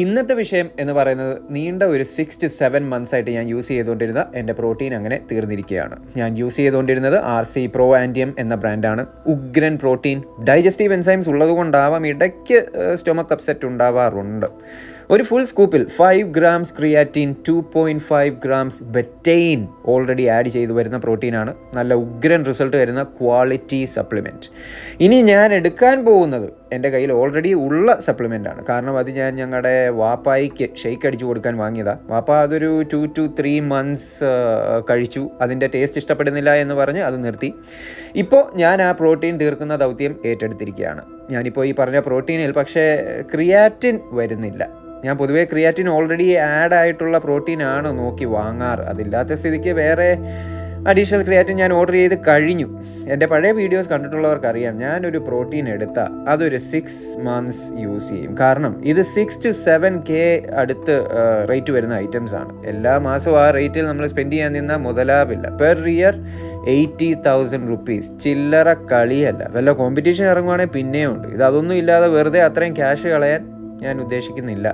ഇന്നത്തെ വിഷയം എന്ന് പറയുന്നത് നീണ്ട ഒരു 6 to 7 months ആയിട്ട് ഞാൻ യൂസ് ചെയ്തുകൊണ്ടിരുന്ന എൻ്റെ പ്രോട്ടീൻ അങ്ങനെ തീർന്നിരിക്കുകയാണ്. ഞാൻ യൂസ് ചെയ്തുകൊണ്ടിരുന്നത് RC Pro Antium എന്ന ബ്രാൻഡാണ്. ഉഗ്രൻ പ്രോട്ടീൻ, ഡൈജസ്റ്റീവ് എൻസൈംസ് ഉള്ളതുകൊണ്ടാവാം ഇടയ്ക്ക് സ്റ്റൊമക്ക് അപ്സെറ്റ് ഉണ്ടാവാറുണ്ട്. ഒരു ഫുൾ സ്കൂപ്പിൽ 5 grams creatine, 2.5 grams betaine already add ചെയ്തു വരുന്ന പ്രോട്ടീനാണ്. നല്ല ഉഗ്രൻ റിസൾട്ട് വരുന്ന ക്വാളിറ്റി സപ്ലിമെൻറ്റ്. ഇനി ഞാൻ എടുക്കാൻ പോകുന്നത് എൻ്റെ കയ്യിൽ ഓൾറെഡി ഉള്ള സപ്ലിമെൻ്റാണ്. കാരണം അത് ഞാൻ ഞങ്ങളുടെ വാപ്പായിക്ക് ഷെയ്ക്ക് അടിച്ചു കൊടുക്കാൻ വാങ്ങിയതാണ്. വാപ്പ അതൊരു 2 to 3 months കഴിച്ചു. അതിൻ്റെ ടേസ്റ്റ് ഇഷ്ടപ്പെടുന്നില്ല എന്ന് പറഞ്ഞ് അത് നിർത്തി. ഇപ്പോൾ ഞാൻ ആ പ്രോട്ടീൻ തീർക്കുന്ന ദൗത്യം ഏറ്റെടുത്തിരിക്കുകയാണ്. ഞാനിപ്പോൾ ഈ പറഞ്ഞ പ്രോട്ടീനിൽ പക്ഷേ ക്രിയാറ്റിൻ വരുന്നില്ല. ഞാൻ പൊതുവേ ക്രിയാറ്റിൻ ഓൾറെഡി ആഡ് ആയിട്ടുള്ള പ്രോട്ടീനാണ് നോക്കി വാങ്ങാറ്. അതില്ലാത്ത സ്ഥിതിക്ക് വേറെ അഡീഷണൽ ക്രിയാറ്റിൻ ഞാൻ ഓർഡർ ചെയ്ത് കഴിഞ്ഞു. എൻ്റെ പഴയ വീഡിയോസ് കണ്ടിട്ടുള്ളവർക്കറിയാം, ഞാനൊരു പ്രോട്ടീൻ എടുത്താൽ അതൊരു 6 months യൂസ് ചെയ്യും. കാരണം ഇത് 6 to 7K അടുത്ത് റേറ്റ് വരുന്ന ഐറ്റംസ് ആണ്. എല്ലാ മാസവും ആ റേറ്റിൽ നമ്മൾ സ്പെൻഡ് ചെയ്യാൻ നിന്നാൽ മുതലാവില്ല. Per year 80,000 rupees. ചില്ലറ കളിയല്ല. വല്ല കോമ്പറ്റീഷൻ ഇറങ്ങുവാണെങ്കിൽ പിന്നെയും ഉണ്ട്. അതൊന്നും ഇല്ലാതെ വെറുതെ അത്രയും ക്യാഷ് കളയാൻ ഞാൻ ഉദ്ദേശിക്കുന്നില്ല.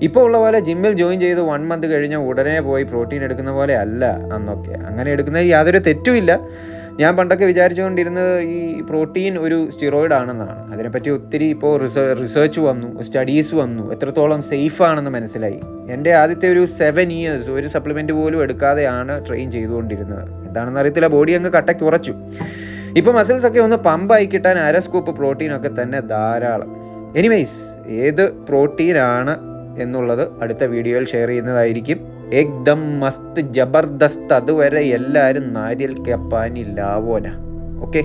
ഇപ്പോൾ ഉള്ള പോലെ ജിമ്മിൽ ജോയിൻ ചെയ്ത് 1 month കഴിഞ്ഞാൽ ഉടനെ പോയി പ്രോട്ടീൻ എടുക്കുന്ന പോലെ അല്ല അന്നൊക്കെ. അങ്ങനെ എടുക്കുന്നതിൽ യാതൊരു തെറ്റുമില്ല. ഞാൻ പണ്ടൊക്കെ വിചാരിച്ചുകൊണ്ടിരുന്നത് ഈ പ്രോട്ടീൻ ഒരു സ്റ്റിറോയിഡ് ആണെന്നാണ്. അതിനെപ്പറ്റി ഒത്തിരി ഇപ്പോൾ റിസർച്ച് വന്നു, സ്റ്റഡീസ് വന്നു, എത്രത്തോളം സേഫ് ആണെന്ന് മനസ്സിലായി. എൻ്റെ ആദ്യത്തെ ഒരു 7 years ഒരു സപ്ലിമെൻറ്റ് പോലും എടുക്കാതെയാണ് ട്രെയിൻ ചെയ്തുകൊണ്ടിരുന്നത്. എന്താണെന്ന് അറിയത്തില്ല, ബോഡി അങ്ങ് കട്ടയ്ക്ക് ഉറച്ചു. ഇപ്പോൾ മസിൽസൊക്കെ ഒന്ന് പമ്പായി കിട്ടാൻ 1/2 scoop പ്രോട്ടീനൊക്കെ തന്നെ ധാരാളം. എനിവേയ്സ്, ഏത് പ്രോട്ടീനാണ് എന്നുള്ളത് അടുത്ത വീഡിയോയിൽ ഷെയർ ചെയ്യുന്നതായിരിക്കും. ഏകദം മസ്ത് ജബർദസ്ത്. അതുവരെ എല്ലാവരും നാരിയൽ കെ പാനി ലാവോന. ഓക്കെ.